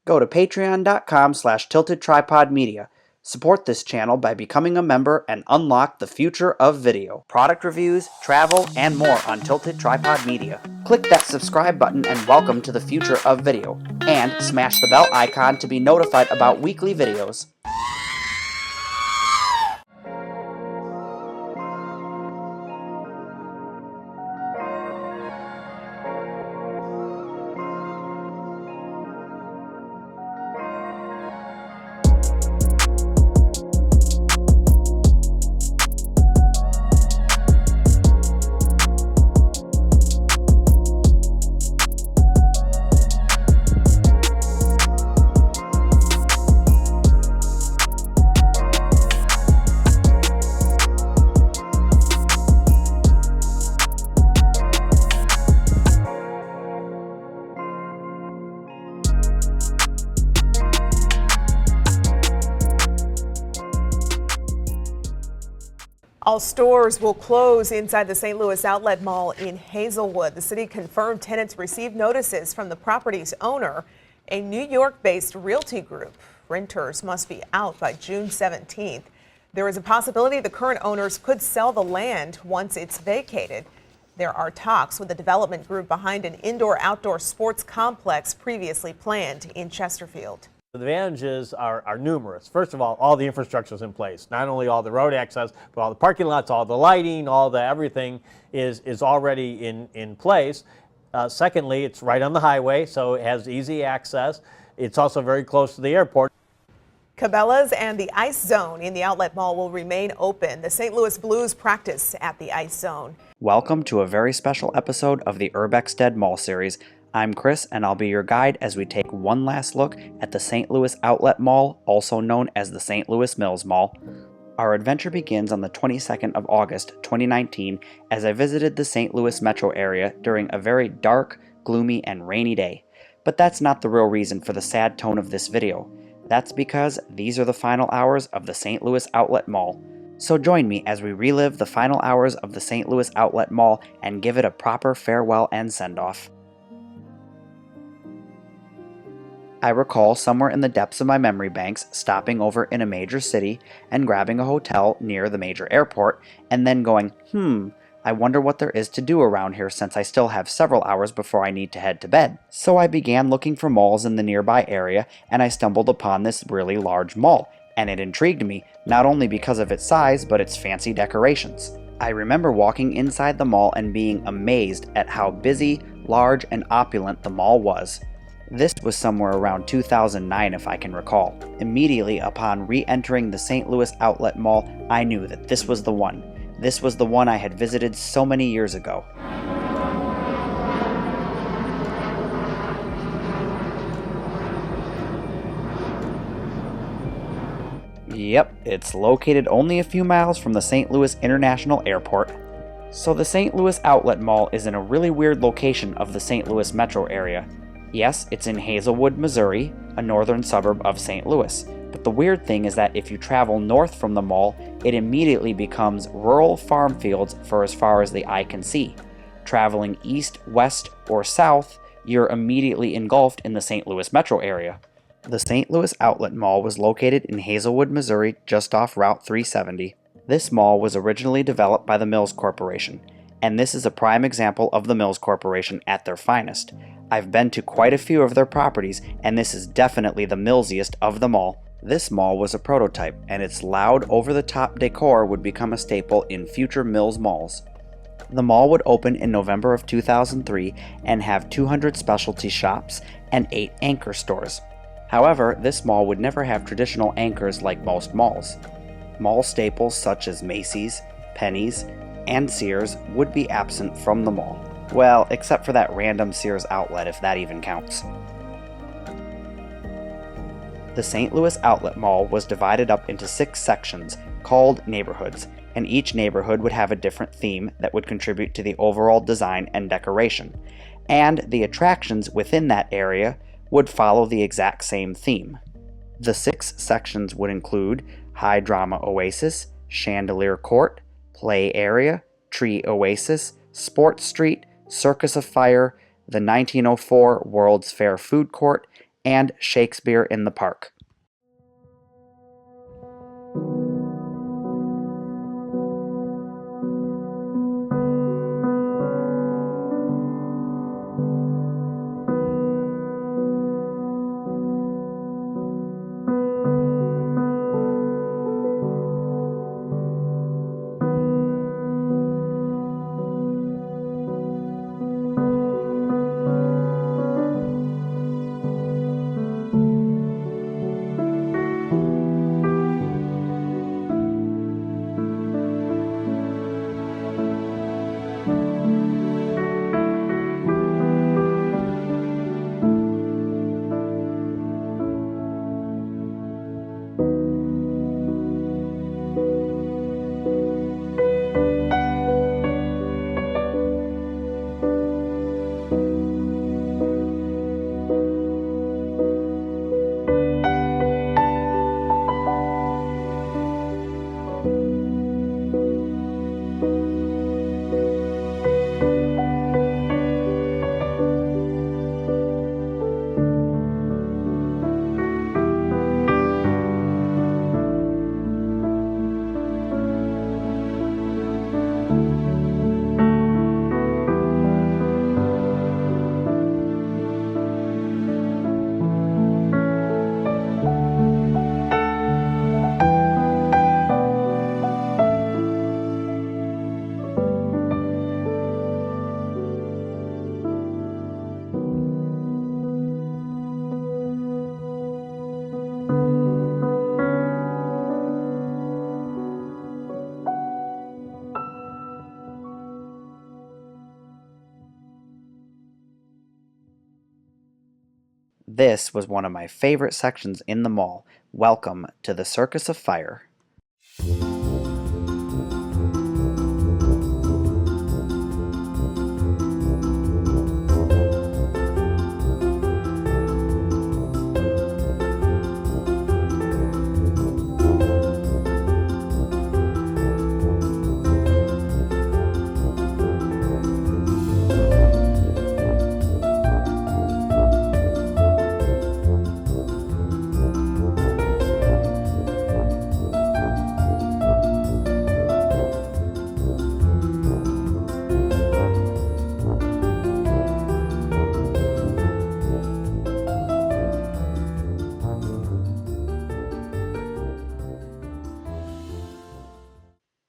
Go to patreon.com/tiltedtripodmedia. Support this channel by becoming a member and unlock the future of video. Product reviews, travel, and more on Tilted Tripod Media. Click that subscribe button and welcome to the future of video. And smash the bell icon to be notified about weekly videos. All stores will close inside the St. Louis Outlet Mall in Hazelwood. The city confirmed tenants received notices from the property's owner, a New York-based realty group. Renters must be out by June 17th. There is a possibility the current owners could sell the land once it's vacated. There are talks with the development group behind an indoor-outdoor sports complex previously planned in Chesterfield. The advantages are numerous. First of all the infrastructure is in place. Not only all the road access, but all the parking lots, all the lighting, all the everything is already in place. Secondly, it's right on the highway, so it has easy access. It's also very close to the airport. Cabela's and the Ice Zone in the Outlet Mall will remain open. The St. Louis Blues practice at the Ice Zone. Welcome to a very special episode of the Urbexstead Mall series. I'm Chris, and I'll be your guide as we take one last look at the St. Louis Outlet Mall, also known as the St. Louis Mills Mall. Our adventure begins on the 22nd of August, 2019, as I visited the St. Louis metro area during a very dark, gloomy, and rainy day. But that's not the real reason for the sad tone of this video. That's because these are the final hours of the St. Louis Outlet Mall. So join me as we relive the final hours of the St. Louis Outlet Mall and give it a proper farewell and send-off. I recall somewhere in the depths of my memory banks stopping over in a major city and grabbing a hotel near the major airport and then going, I wonder what there is to do around here since I still have several hours before I need to head to bed. So I began looking for malls in the nearby area and I stumbled upon this really large mall, and it intrigued me not only because of its size but its fancy decorations. I remember walking inside the mall and being amazed at how busy, large, and opulent the mall was. This was somewhere around 2009 if I can recall. Immediately upon re-entering the St. Louis Outlet Mall, I knew that this was the one. This was the one I had visited so many years ago. Yep, it's located only a few miles from the St. Louis International Airport. So the St. Louis Outlet Mall is in a really weird location of the St. Louis metro area. Yes, it's in Hazelwood, Missouri, a northern suburb of St. Louis. But the weird thing is that if you travel north from the mall, it immediately becomes rural farm fields for as far as the eye can see. Traveling east, west, or south, you're immediately engulfed in the St. Louis metro area. The St. Louis Outlet Mall was located in Hazelwood, Missouri, just off Route 370. This mall was originally developed by the Mills Corporation, and this is a prime example of the Mills Corporation at their finest. I've been to quite a few of their properties, and this is definitely the Millsiest of them all. This mall was a prototype, and its loud, over-the-top decor would become a staple in future Mills malls. The mall would open in November of 2003 and have 200 specialty shops and 8 anchor stores. However, this mall would never have traditional anchors like most malls. Mall staples such as Macy's, Penny's, and Sears would be absent from the mall. Well, except for that random Sears outlet, if that even counts. The St. Louis Outlet Mall was divided up into 6 sections called neighborhoods, and each neighborhood would have a different theme that would contribute to the overall design and decoration. And the attractions within that area would follow the exact same theme. The 6 sections would include High Drama Oasis, Chandelier Court, Play Area, Tree Oasis, Sports Street, Circus of Fire, the 1904 World's Fair Food Court, and Shakespeare in the Park. This was one of my favorite sections in the mall. Welcome to the Circus of Fire.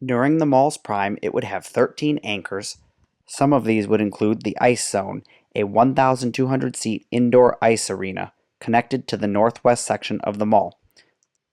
During the mall's prime, it would have 13 anchors. Some of these would include the Ice Zone, a 1,200-seat indoor ice arena connected to the northwest section of the mall.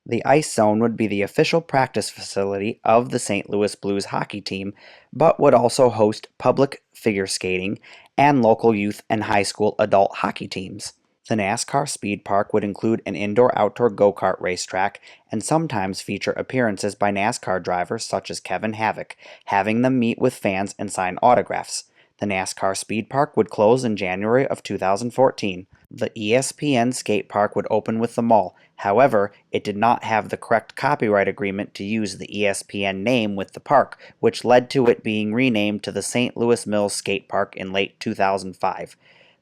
The Ice Zone would be the official practice facility of the St. Louis Blues hockey team, but would also host public figure skating and local youth and high school adult hockey teams. The NASCAR Speed Park would include an indoor-outdoor go-kart racetrack and sometimes feature appearances by NASCAR drivers such as Kevin Havoc, having them meet with fans and sign autographs. The NASCAR Speed Park would close in January of 2014. The ESPN skate park would open with the mall. However, it did not have the correct copyright agreement to use the ESPN name with the park, which led to it being renamed to the St. Louis Mills Skate Park in late 2005.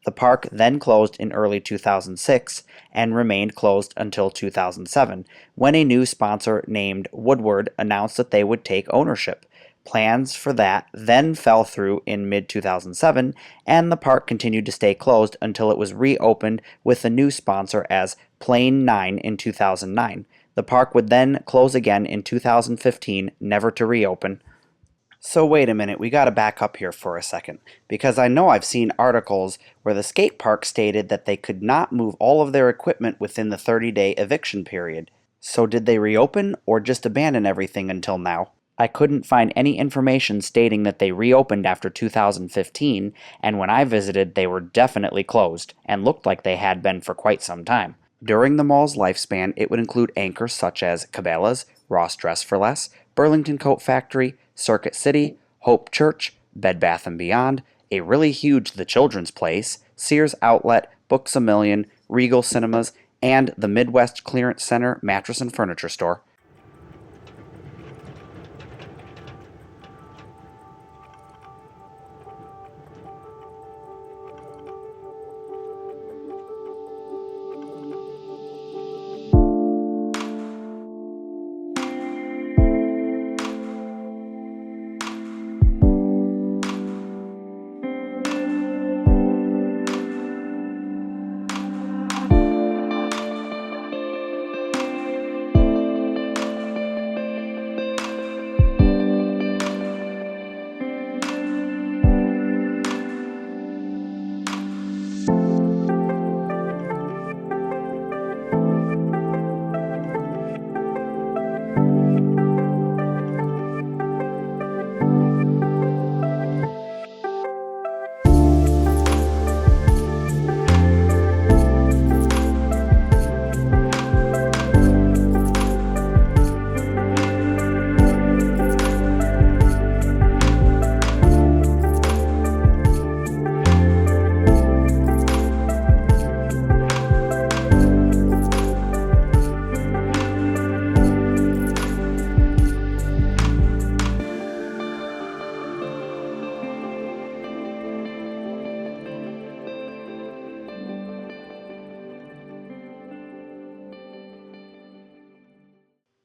The park then closed in early 2006 and remained closed until 2007, when a new sponsor named Woodward announced that they would take ownership. Plans for that then fell through in mid-2007, and the park continued to stay closed until it was reopened with a new sponsor as Plane 9 in 2009. The park would then close again in 2015, never to reopen. So wait a minute, we gotta back up here for a second, because I know I've seen articles where the skate park stated that they could not move all of their equipment within the 30-day eviction period. So did they reopen or just abandon everything until now? I couldn't find any information stating that they reopened after 2015, and when I visited they were definitely closed, and looked like they had been for quite some time. During the mall's lifespan, it would include anchors such as Cabela's, Ross Dress for Less, Burlington Coat Factory, Circuit City, Hope Church, Bed Bath & Beyond, a really huge The Children's Place, Sears Outlet, Books A Million, Regal Cinemas, and the Midwest Clearance Center Mattress and Furniture Store.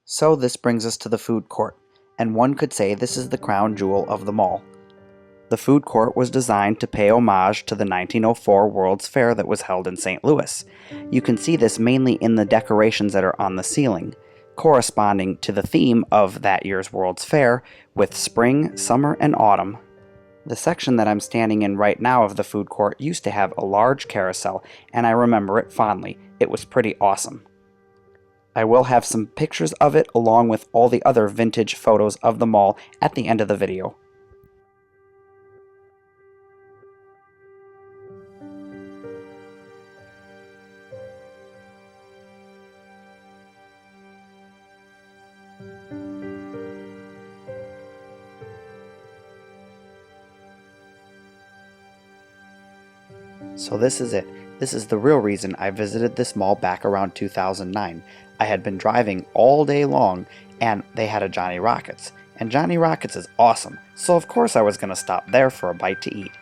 So this brings us to the food court, and one could say this is the crown jewel of the mall. The food court was designed to pay homage to the 1904 World's Fair that was held in St. Louis. You can see this mainly in the decorations that are on the ceiling, corresponding to the theme of that year's World's Fair with spring, summer, and autumn. The section that I'm standing in right now of the food court used to have a large carousel, and I remember it fondly. It was pretty awesome. I will have some pictures of it along with all the other vintage photos of the mall at the end of the video. So this is it. This is the real reason I visited this mall back around 2009. I had been driving all day long and they had a Johnny Rockets. And Johnny Rockets is awesome, so of course I was going to stop there for a bite to eat.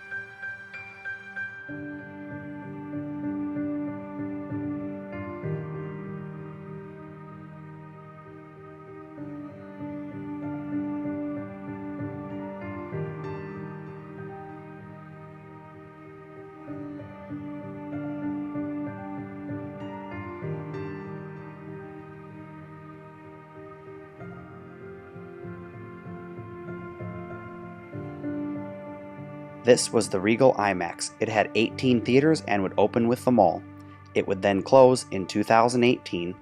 This was the Regal IMAX. It had 18 theaters and would open with the mall. It would then close in 2018.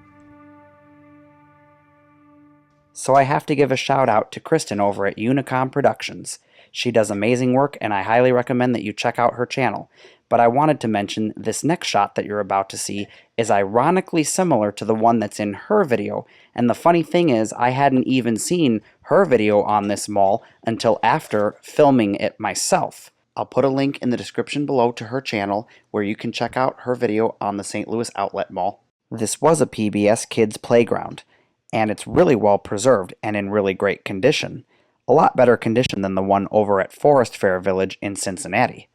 So I have to give a shout out to Kristen over at UNICOM Productions. She does amazing work and I highly recommend that you check out her channel. But I wanted to mention this next shot that you're about to see is ironically similar to the one that's in her video. And the funny thing is I hadn't even seen her video on this mall until after filming it myself. I'll put a link in the description below to her channel where you can check out her video on the St. Louis Outlet Mall. This was a PBS Kids Playground, and it's really well preserved and in really great condition. A lot better condition than the one over at Forest Fair Village in Cincinnati.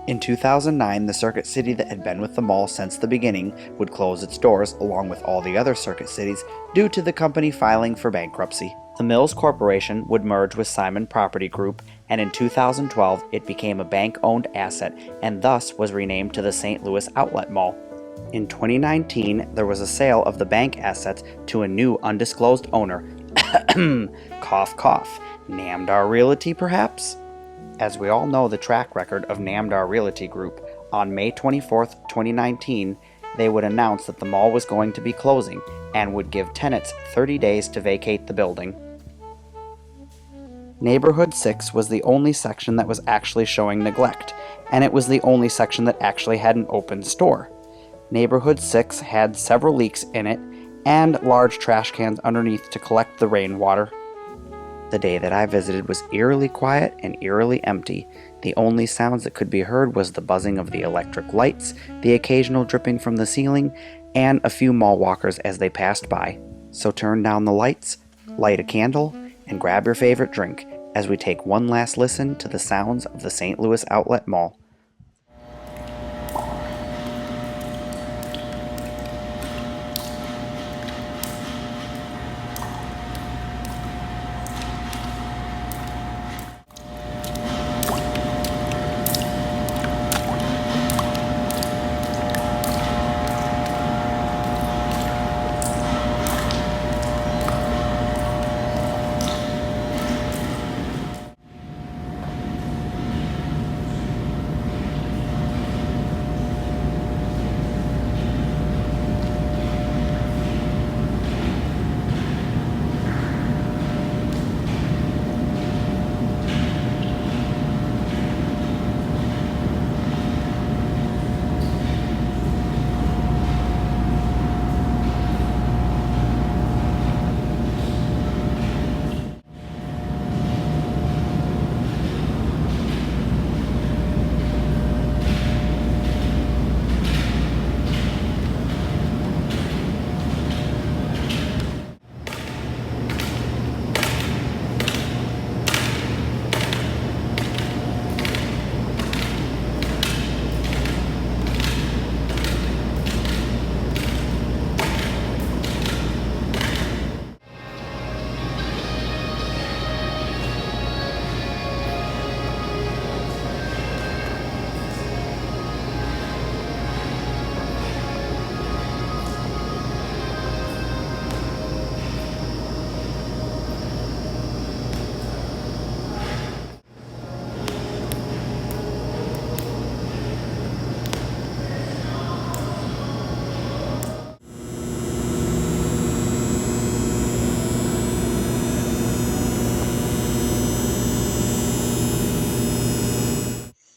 In 2009, the Circuit City that had been with the mall since the beginning would close its doors along with all the other Circuit Cities due to the company filing for bankruptcy. The Mills Corporation would merge with Simon Property Group, and in 2012 it became a bank-owned asset and thus was renamed to the St. Louis Outlet Mall. In 2019, there was a sale of the bank assets to a new undisclosed owner. Cough cough. Namdar Realty perhaps? As we all know the track record of Namdar Realty Group, on May 24th, 2019, they would announce that the mall was going to be closing and would give tenants 30 days to vacate the building. Neighborhood 6 was the only section that was actually showing neglect, and it was the only section that actually had an open store. Neighborhood 6 had several leaks in it and large trash cans underneath to collect the rainwater. The day that I visited was eerily quiet and eerily empty. The only sounds that could be heard was the buzzing of the electric lights, the occasional dripping from the ceiling, and a few mall walkers as they passed by. So turn down the lights, light a candle, and grab your favorite drink as we take one last listen to the sounds of the St. Louis Outlet Mall.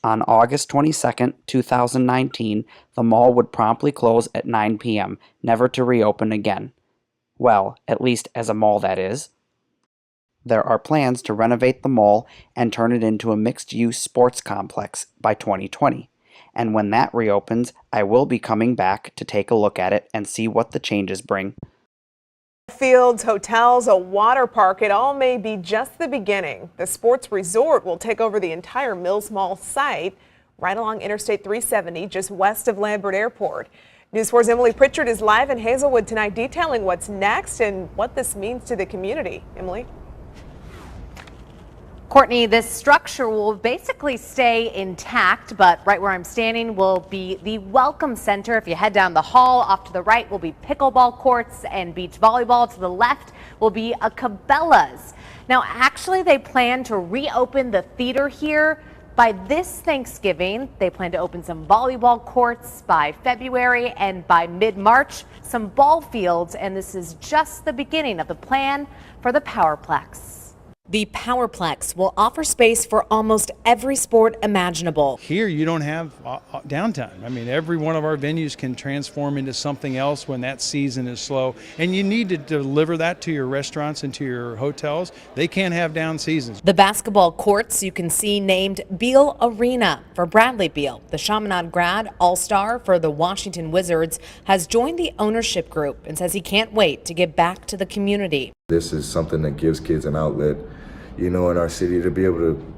On August 22nd, 2019, the mall would promptly close at 9 p.m., never to reopen again. Well, at least as a mall, that is. There are plans to renovate the mall and turn it into a mixed-use sports complex by 2020. And when that reopens, I will be coming back to take a look at it and see what the changes bring. Fields, hotels, a water park, it all may be just the beginning. The sports resort will take over the entire Mills Mall site right along Interstate 370, just west of Lambert Airport. News 4's Emily Pritchard is live in Hazelwood tonight detailing what's next and what this means to the community. Emily? Courtney, this structure will basically stay intact, but right where I'm standing will be the Welcome Center. If you head down the hall, off to the right will be pickleball courts and beach volleyball. To the left will be a Cabela's. Now, actually, they plan to reopen the theater here by this Thanksgiving. They plan to open some volleyball courts by February, and by mid-March, some ball fields. And this is just the beginning of the plan for the Powerplex. The Powerplex will offer space for almost every sport imaginable. Here you don't have downtime. I mean, every one of our venues can transform into something else when that season is slow, and you need to deliver that to your restaurants and to your hotels. They can't have down seasons. The basketball courts you can see named Beal Arena for Bradley Beal. The Chaminade grad all-star for the Washington Wizards has joined the ownership group and says he can't wait to give back to the community. This is something that gives kids an outlet, in our city, to be able to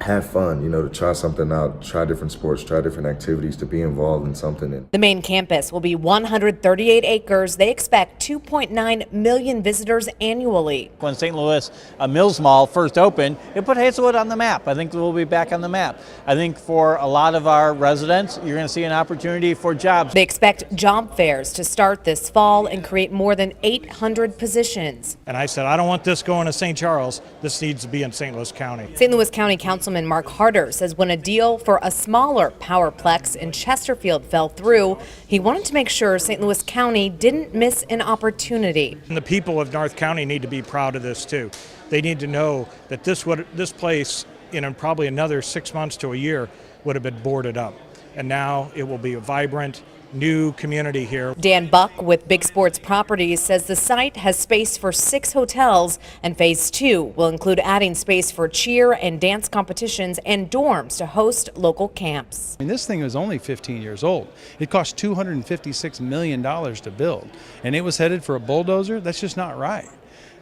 have fun, to try something out, try different sports, try different activities, to be involved in something. The main campus will be 138 acres. They expect 2.9 million visitors annually. When St. Louis Mills Mall first opened, it put Hazelwood on the map. I think we'll be back on the map. I think for a lot of our residents, you're going to see an opportunity for jobs. They expect job fairs to start this fall and create more than 800 positions. And I said, I don't want this going to St. Charles. This needs to be in St. Louis County. St. Louis County Councilman Mark Harder says when a deal for a smaller Powerplex in Chesterfield fell through, he wanted to make sure St. Louis County didn't miss an opportunity. And the people of North County need to be proud of this too. They need to know that this place, in probably another 6 months to a year, would have been boarded up. And now it will be a vibrant, new community here. Dan Buck with Big Sports Properties says the site has space for 6 hotels, and phase 2 will include adding space for cheer and dance competitions and dorms to host local camps. I mean, this thing is only 15 years old. It cost $256 million to build, and it was headed for a bulldozer. That's just not right.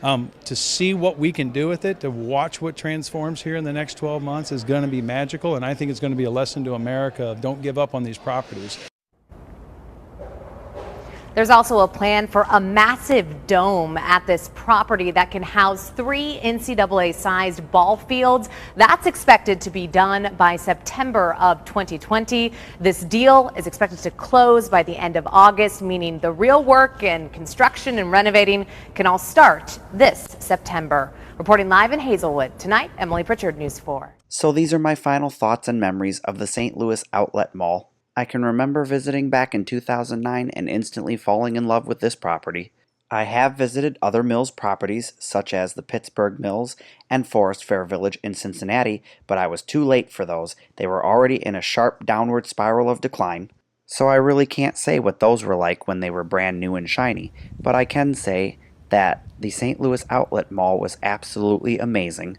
To see what we can do with it, to watch what transforms here in the next 12 months is going to be magical, and I think it's going to be a lesson to America of don't give up on these properties. There's also a plan for a massive dome at this property that can house 3 NCAA-sized ball fields. That's expected to be done by September of 2020. This deal is expected to close by the end of August, meaning the real work and construction and renovating can all start this September. Reporting live in Hazelwood tonight, Emily Pritchard, News 4. So these are my final thoughts and memories of the St. Louis Outlet Mall. I can remember visiting back in 2009 and instantly falling in love with this property. I have visited other Mills properties, such as the Pittsburgh Mills and Forest Fair Village in Cincinnati, but I was too late for those. They were already in a sharp downward spiral of decline. So I really can't say what those were like when they were brand new and shiny, but I can say that the St. Louis Outlet Mall was absolutely amazing.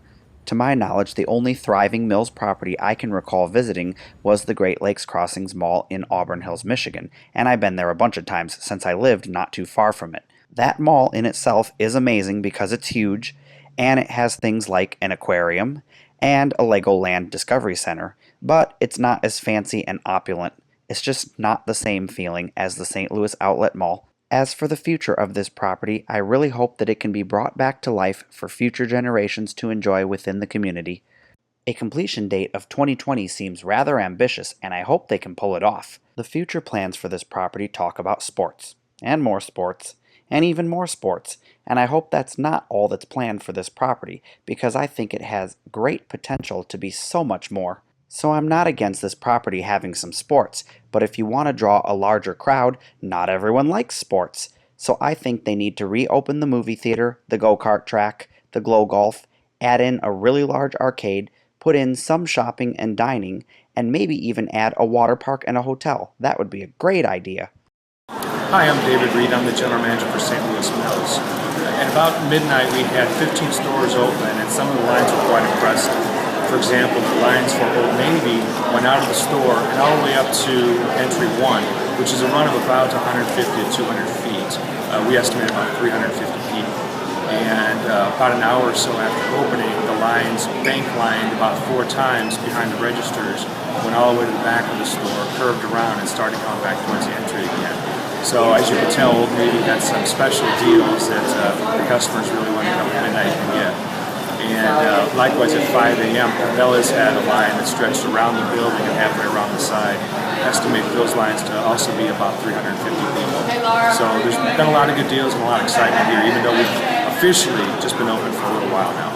To my knowledge, the only thriving Mills property I can recall visiting was the Great Lakes Crossings Mall in Auburn Hills, Michigan, and I've been there a bunch of times since I lived not too far from it. That mall in itself is amazing because it's huge, and it has things like an aquarium and a Legoland Discovery Center, but it's not as fancy and opulent. It's just not the same feeling as the St. Louis Outlet Mall. As for the future of this property, I really hope that it can be brought back to life for future generations to enjoy within the community. A completion date of 2020 seems rather ambitious, and I hope they can pull it off. The future plans for this property talk about sports, and more sports, and even more sports, and I hope that's not all that's planned for this property, because I think it has great potential to be so much more. So I'm not against this property having some sports, but if you want to draw a larger crowd, not everyone likes sports. So I think they need to reopen the movie theater, the go-kart track, the glow golf, add in a really large arcade, put in some shopping and dining, and maybe even add a water park and a hotel. That would be a great idea. Hi, I'm David Reed. I'm the general manager for St. Louis Mills. At about midnight, we had 15 stores open, and some of the lines were quite impressive. For example, the lines for Old Navy went out of the store and all the way up to entry 1, which is a run of about 150 to 200 feet. We estimate about 350 people. And about an hour or so after opening, the lines bank lined about 4 times behind the registers, went all the way to the back of the store, curved around, and started going back towards the entry again. So as you can tell, Old Navy had some special deals that the customers really wanted to come at midnight and get. And likewise at 5 a.m., Cabela's had a line that stretched around the building and halfway around the side. Estimate those lines to also be about 350 people. So there's been a lot of good deals and a lot of excitement here, even though we've officially just been open for a little while now.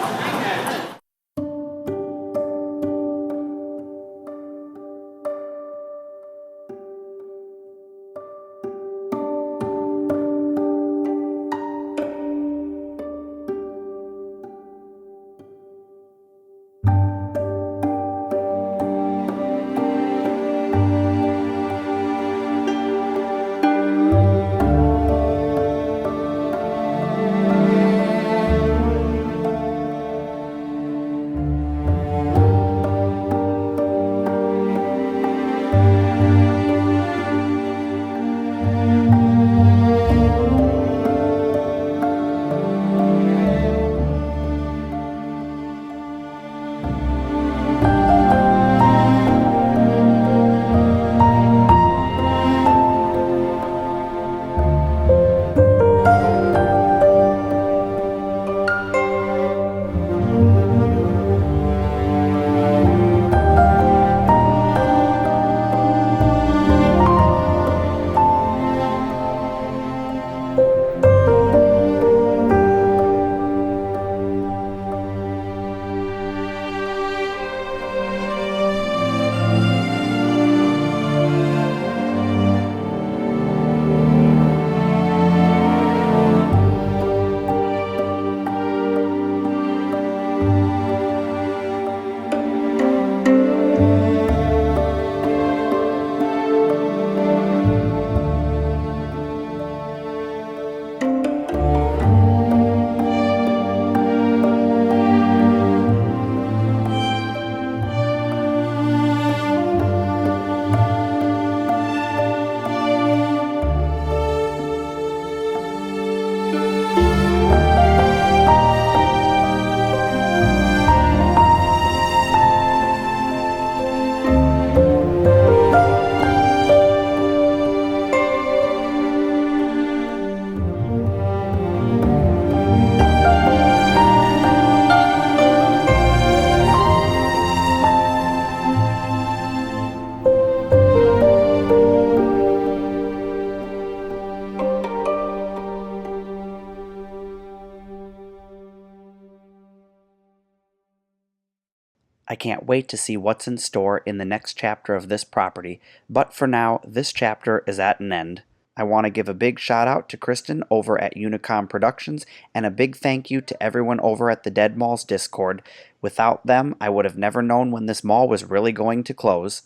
I can't wait to see what's in store in the next chapter of this property, but for now, this chapter is at an end. I want to give a big shout out to Kristen over at UNICOM Productions and a big thank you to everyone over at the Dead Malls Discord. Without them, I would have never known when this mall was really going to close.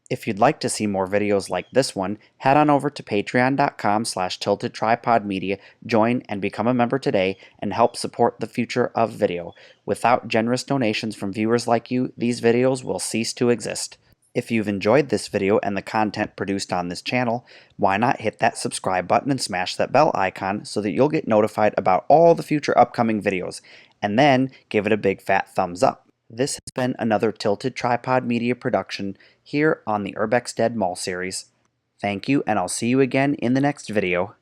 If you'd like to see more videos like this one, head on over to patreon.com/tiltedtripodmedia, join and become a member today, and help support the future of video. Without generous donations from viewers like you, these videos will cease to exist. If you've enjoyed this video and the content produced on this channel, why not hit that subscribe button and smash that bell icon so that you'll get notified about all the future upcoming videos, and then give it a big fat thumbs up. This has been another Tilted Tripod Media production here on the Urbex Dead Mall series. Thank you, and I'll see you again in the next video.